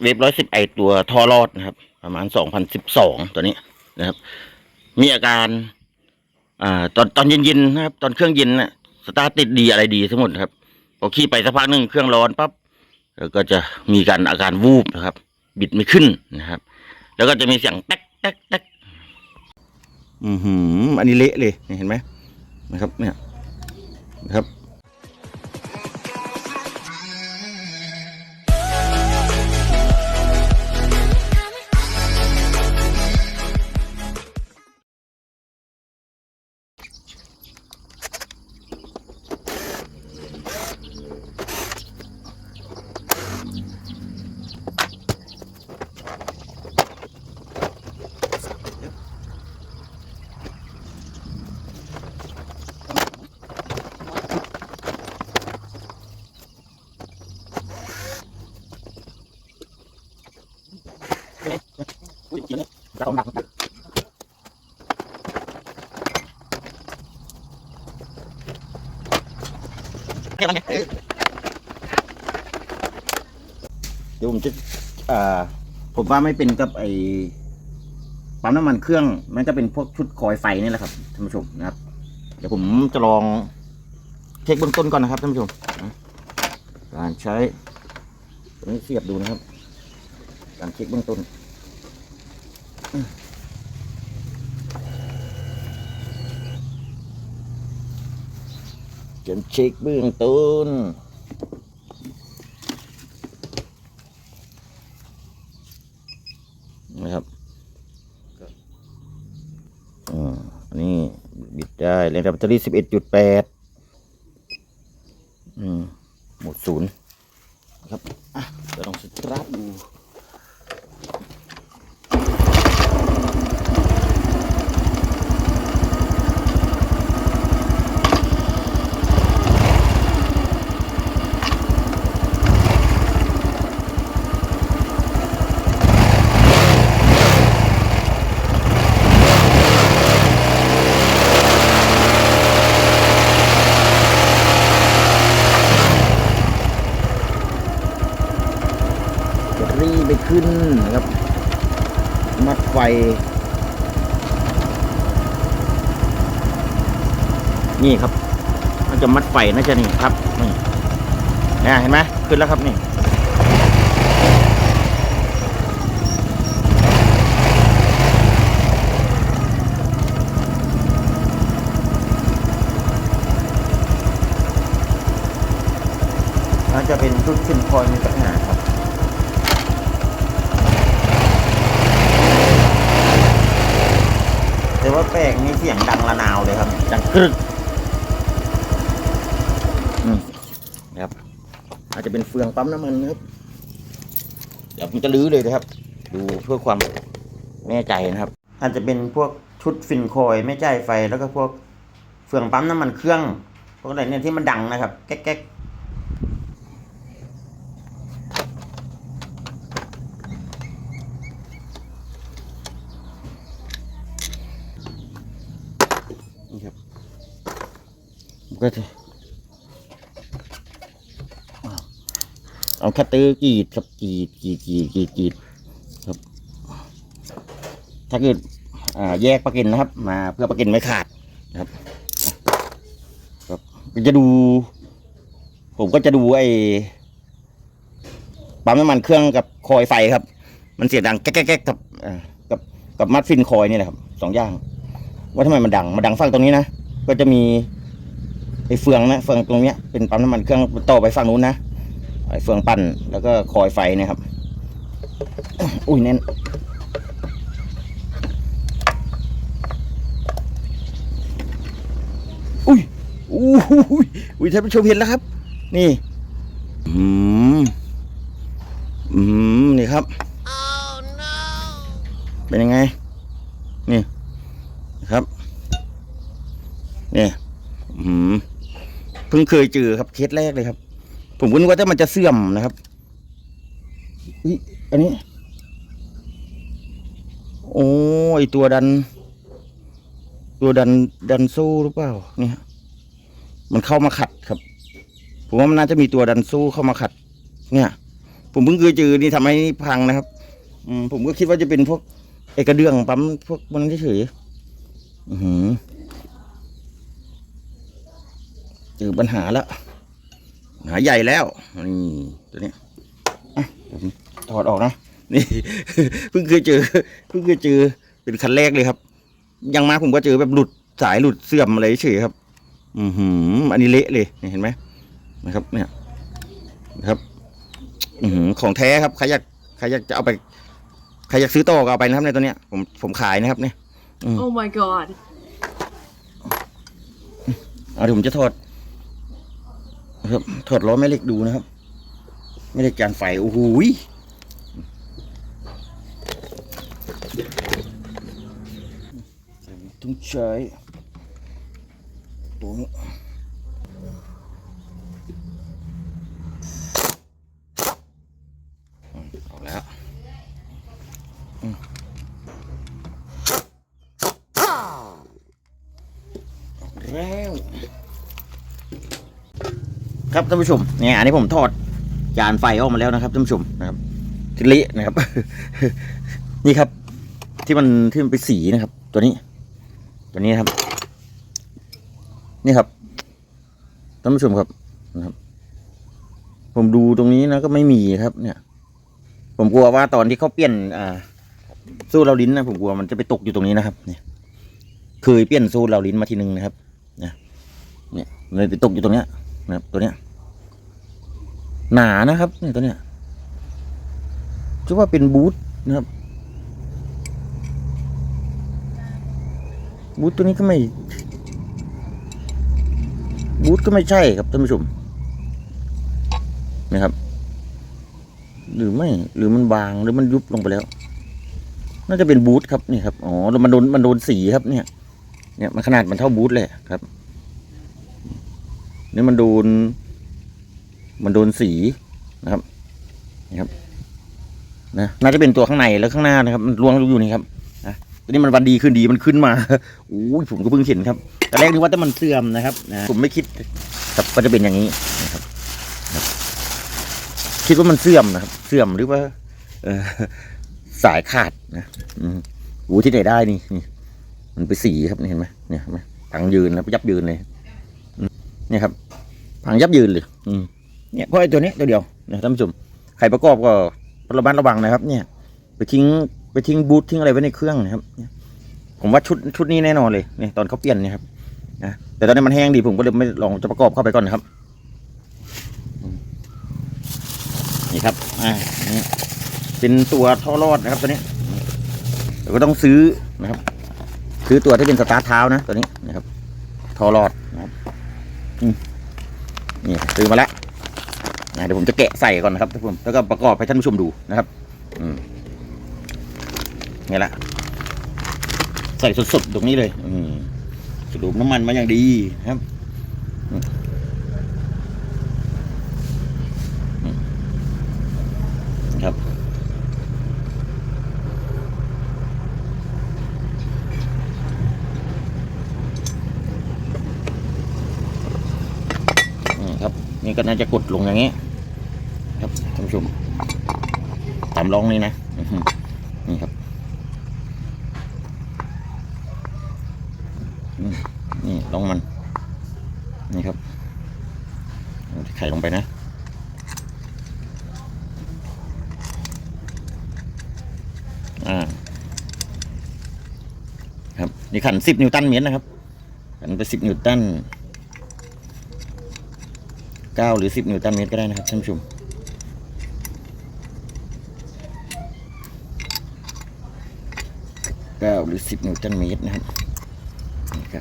เวฟ110ไอตัวท่อรอดนะครับประมาณ2012ตัวนี้นะครับมีอาการตอนเย็นๆนะครับตอนเครื่องเย็นนะสตาร์ทติดดีอะไรดีทั้งหมดครับพอขี่ไปสักพักหนึ่งเครื่องร้อนปั๊บก็จะมีอาการวูบนะครับบิดไม่ขึ้นนะครับแล้วก็จะมีเสียงแต๊กแต๊กแต๊กอันนี้เละเลยเห็นไหมนะครับเนี่ยนะครับเราหนักเดี๋ยวผมจะผมว่าไม่เป็นกับไอ้ปั๊มน้ำมันเครื่องมันจะเป็นพวกชุดคอยไฟนี่แหละครับท่านผู้ชมนะครับเดี๋ยวผมจะลองเช็คเบื้องต้นก่อนนะครับท่านผู้ชมการใช้ตัวนี้เสียบดูนะครับการเช็คเบื้องต้นเช็คเบื้องต้นนะครับอันนี้บิดได้แรงดันแบตเตอรี่11.8หมดศูนย์ครับเดี๋ยวลองสตาร์ทดูไปขึ้นนะครับมัดไฟนี่ครับมันจะมัดไฟน่าจะนี่ครับนี่เห็นไหมขึ้นแล้วครับนี่น่าจะเป็นชุดขึ้นคอยมีปัญหาครับแต่ว่าแปลกนี่เสียงดังระนาวเลยครับดังกรึกนะครับอาจจะเป็นเฟืองปั๊มน้ำมันนะครับเดี๋ยวผมจะลื้อเลยนะครับดูเพื่อความแน่ใจนะครับอาจจะเป็นพวกชุดฟินคอยไม่จ่ายไฟแล้วก็พวกเฟืองปั๊มน้ำมันเครื่องพวกอะไรเนี่ยที่มันดังนะครับแก๊กนี่ครับก็จะเอาคัตเตอร์กรีดครับกรีดครับถ้าเกิดแยกปลั๊กอินนะครับมาเพื่อปลั๊กอินไม่ขาดนะครับจะดูผมก็จะดูไอ้ปั๊มน้ำมันเครื่องกับคอยไฟครับมันเสียงดังแก๊กกับมัดฟินคอยนี่แหละครับ2 อย่างว่าทำไมมันดังฟังตรงนี้นะก็จะมีไอ้เฟืองตรงเนี้ยเป็นปั๊มน้ำมันเครื่องต่อไปฝั่งนู้นนะไอ้เฟืองปั่นแล้วก็คอยไฟเนี่ยครับอุ้ยแน่นอุ้ยท่านผู้ชมเห็นแล้วครับนี่นี่ครับเป็นยังไงนี่ครับเนี่ยเพิ่งเคยเจอครับเคสแรกเลยครับผมก็นึกว่าถ้ามันจะเสื่อมนะครับอันนี้โอ้ยตัวดันสู้หรือเปล่าเนี่ยมันเข้ามาขัดครับผมว่ามันน่าจะมีตัวดันสู้เข้ามาขัดเนี่ย ผมเพิ่งเคยเจอนี่ทำให้พังนะครับผมก็คิดว่าจะเป็นพวกไอ้กระเดื่องปั๊มพวกมันเฉยเจอปัญหาแล้วหาใหญ่แล้วนี่ตัวนี้ผมถอดออกนะนี่ เพิ่งเคยเจอเป็นคันแรกเลยครับ ยังมาผมก็เจอแบบหลุดสายหลุดเสื่อมอะไรเฉยครับอันนี้เละเลยเห็นไหมนะครับเนี่ยนะครับของแท้ครับใครอยากจะเอาไปใครอยากซื้อต่อก็เอาไปนะครับในตัวเนี้ยผมขายนะครับเนี่ยOh my god เดี๋ยวผมจะถอดครับถอดล้อแม่เหล็กดูนะครับแม่เหล็กจานไฟโอ้โหต้องใช้ตัวนี้เอาแล้วแล้วครับท่านผู้ชมเนี่ยอันนี้ผมทอดจานไฟออกมาแล้วนะครับท่านผู้ชมนะครับที่เละนะครับ นี่ครับที่มันไปสีนะครับตัวนี้ครับนี่ครับท่านผู้ชมครับนะครับผมดูตรงนี้นะก็ไม่มีครับเนี่ยผมกลัวว่าตอนที่เขาเปลี่ยนสู้เราลิ้นนะผมกลัวมันจะไปตกอยู่ตรงนี้นะครับเนี่ยเคยเปลี่ยนสู้เราลิ้นมาทีนึงนะครับเนี่ยเลยไปตกอยู่ตรงเนี้ยนะครับตัวเนี้ยหนานะครับเนี่ยตัวเนี้ยจะว่าเป็นบูทนะครับบูทตัวนี้ก็ไม่ใช่ครับท่านผู้ชมนะครับหรือมันบางหรือมันยุบลงไปแล้วน่าจะเป็นบูทครับนี่ครับอ๋อแล้วมันโดนสีครับเนี่ยมันขนาดมันเท่าบูทเลยครับนี่มันโดนสีนะครับนะน่าจะเป็นตัวข้างในแล้วข้างหน้านะครับมันรวงอยู่นี่ครับตอนนี้มันวันดีขึ้นดีมันขึ้นมาโอ้ยผมก็เพิ่งเห็นครับแต่แรกนึกว่าแต่มันเสื่อมนะครับผมไม่คิดครับว่าจะเป็นอย่างนี้นะครับคิดว่ามันเสื่อมนะครับเสื่อมหรือว่าสายขาดนะที่ไหนได้นี่มันไปสีครับเห็นไหมเนี่ยพังยืนนะยับยืนเลยเนี่ยครับพังยับยืนเลยเนี่ยเพราะไอ้ตัวนี้ตัวเดียวนะท่านผู้ชมใครประกอบก็ระมัดระวังนะครับเนี่ยไปทิ้งบูททิ้งอะไรไว้ในเครื่องนะครับผมว่าชุดนี้แน่นอนเลยเนี่ยตอนเขาเปลี่ยนเนี่ยครับนะแต่ตอนนี้มันแห้งดีผมก็เลยไม่ลองจะประกอบเข้าไปก่อนนะครับนี่ครับนี่เป็นตัวท่อรอดนะครับตัวนี้เราก็ต้องซื้อนะครับซื้อตัวที่เป็นสตาร์ทเท้านะตัวนี้นะครับท่อรอดนะครับนี่ซื้อมาแล้วเดี๋ยวผมจะแกะใส่ก่อนนะครับท่านผู้ชมแล้วก็ประกอบให้ท่านผู้ชมดูนะครับนี่แหละใส่สดๆตรงนี้เลยสูบน้ำมันมาอย่างดีครับครับครับนี่ก็น่าจะกดลงอย่างนี้ครับท่านผู้ชมตามลองนี่นะนี่ครับนี่ลองมันนี่ครับไข่ลงไปนะครับนี่ขัน10 นิวตันเมตรนะครับขันไป10 นิวตัน9 หรือ10 นิวตันเมตรก็ได้นะครับท่านผู้ชม9 หรือ10 นิวตันเมตรนะครับนี่ก็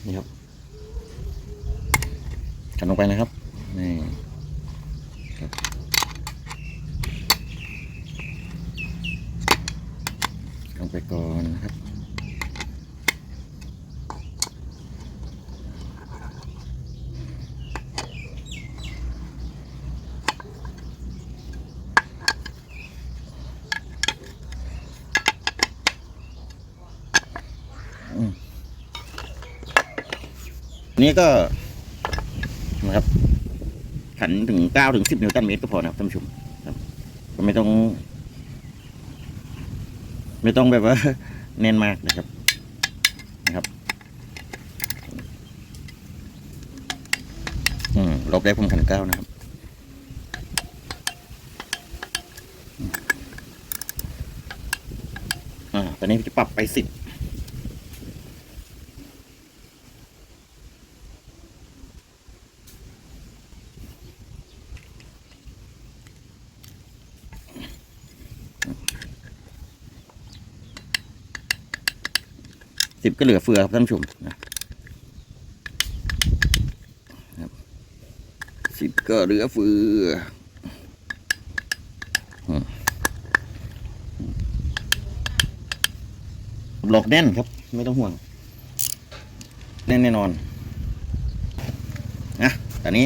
นี่ครับกันลงไปนะครับนี่ครับ ไปก่อนนะครับนี่ก็นะครับขันถึง9 ถึง 10 นิวตันเมตรก็พอนะครับท่านผู้ชมครับก็ไม่ต้องแบบว่าแน่นมากนะครับรอบแรกผมขัน9นะครับตอนนี้จะปรับไป10ก็เหลือเฟือครับท่านผู้ชมนะครับ10ก็เหลือเฟือหลอกแน่นครับไม่ต้องห่วงแน่นแน่นอนนะตอนนี้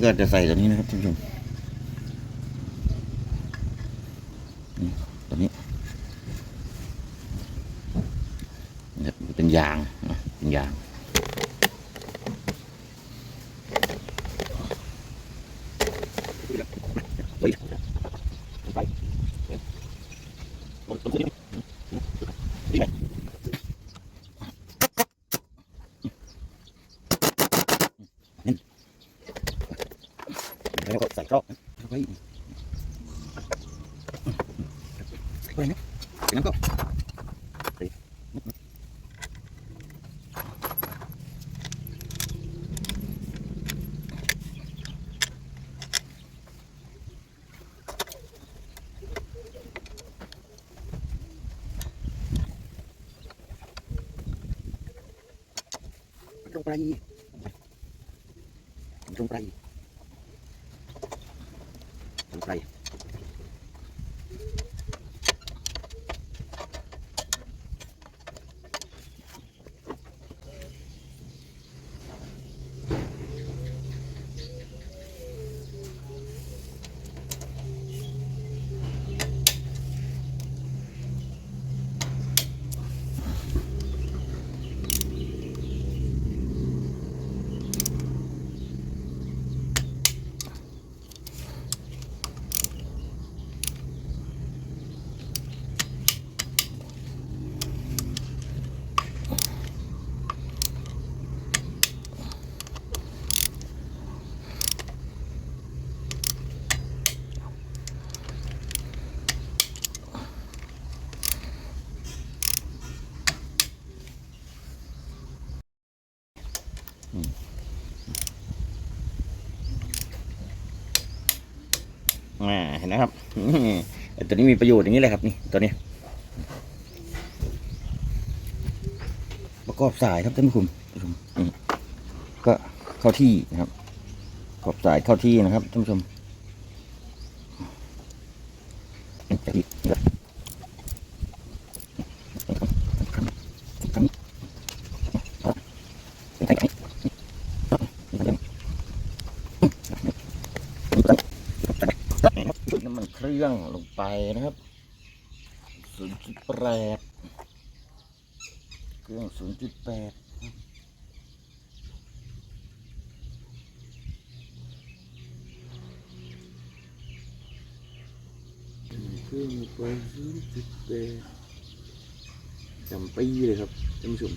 ก็จะใส่ตัวนี้นะครับท่านผู้ชมตัวนี้เป็นยางนะเป็นยางแล้วก็ใส่กรอกเข้าไปอะไรนะจากนั้นก็ตรงไปตรงไปตรงไปเห็นนะครับตัวนี้มีประโยชน์อย่างนี้เลยครับนี่ตัวนี้ประกอบสายครับท่านผู้ชมก็เข้าที่นะครับประกอบสายเข้าที่นะครับท่านผู้ชมน้ำมันเครื่องลงไปนะครับ0.8เครื่อง0.8เครื่องไป0.8จำปีเลยครับท่านผู้ชม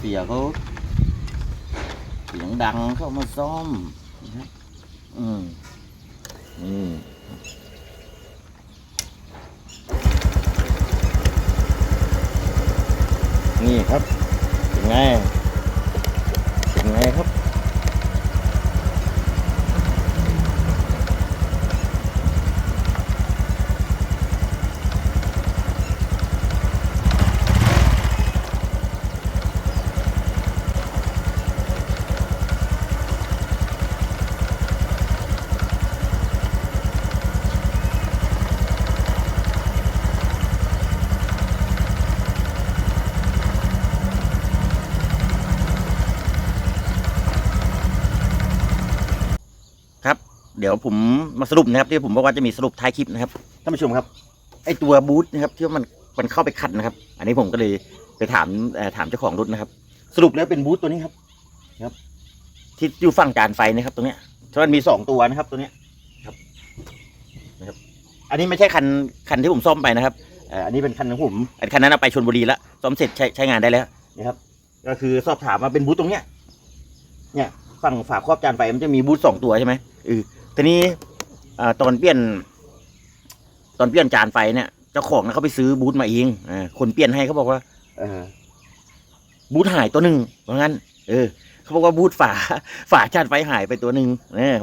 เสียเขาเสียงดังเข้ามาซ่อมนะครับนี่ครับเป็นไงครับ เดี๋ยวผมมาสรุปนะครับที่ผมบอกว่าจะมีสรุปท้ายคลิปนะครับท่านผู้ชมครับไอตัวบูทนะครับที่มันเข้าไปขัดนะครับ อันนี้ผมก็เลยไปถามเจ้าของรถนะครับ สรุปแล้วเป็นบูทตัวนี้ครับที่อยู่ฝั่งจานไฟนะครับตรงเนี้ยเพราะมันมี2ตัวนะครับตัวเนี้ยครับนะครับ อันนี้ไม่ใช่คันที่ผมซ่อมไปนะครับอันนี้เป็นคันของผมคันนั้นเอาไปชลบุรีแล้วซ่อมเสร็จใช้งานได้แล้วนะครับ ก็คือสอบถามมาเป็นบูทตรงเนี้ยเนี่ยฝั่งฝาครอบจานไฟมันจะมีบูท2ตัวใช่ไหมทีนี้ตอนเปลี่ยนจานไฟเนี่ยเจ้าของเขาไปซื้อบูทมาเองคนเปลี่ยนให้เขาบอกว่าบูทหายตัวหนึ่งว่างั้นเขาบอกว่าบูทฝาจานไฟหายไปตัวหนึ่ง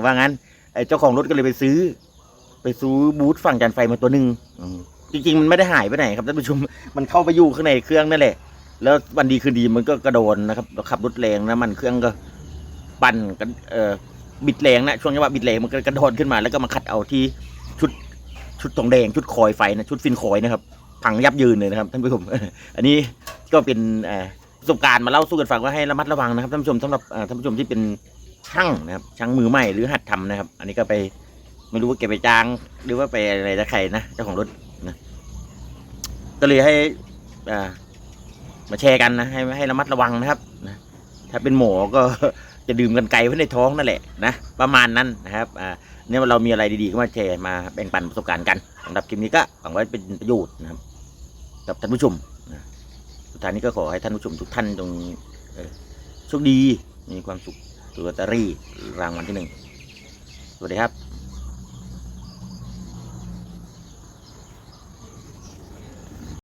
ว่างั้นไอ้เจ้าของรถก็เลยไปซื้อบูทฝั่งจานไฟมาตัวหนึ่งจริงๆมันไม่ได้หายไปไหนครับท่านผู้ชมมันเข้าไปอยู่ข้างในเครื่องนั่นแหละแล้ววันดีคืนดีมันก็กระโดนนะครับเราขับรถแรงนะมันเครื่องก็ปั่นกันบิดแรงนะช่วงจังหวะบิดแรงมันก็กระโดดขึ้นมาแล้วก็มาขัดเอาที่ชุดทองแดงชุดคอยไฟนะชุดฟินคอยนะครับพังยับยืนเลยนะครับท่านผู้ชม อันนี้ก็เป็นประสบการณ์มาเล่าสู่กันฟังว่าให้ระมัดระวังนะครับท่านผู้ชมสำหรับท่านผู้ชมที่เป็นช่างนะครับช่างมือใหม่หรือหัดทำนะครับอันนี้ก็ไปไม่รู้ว่าเก็บไปจ้างหรือว่าไปอะไรจะใครนะเจ้าของรถนะก็เลยให้มาแชร์กันนะให้ระมัดระวังนะครับนะถ้าเป็นหมอก็จะดื่มกันไกลไว้ในท้องนั่นแหละนะประมาณนั้นนะครับเนี่ยเรามีอะไรดีๆก็มาแชร์มาแบ่งปันประสบการณ์กันสำหรับคลิปนี้ก็หวังว่าเป็นประโยชน์นะครับกับท่านผู้ชมนะสุดท้ายนี้ก็ขอให้ท่านผู้ชมทุกท่านจงโชคดีมีความสุขถูกลอตเตอรี่รางวัลที่1สวัสดีครับ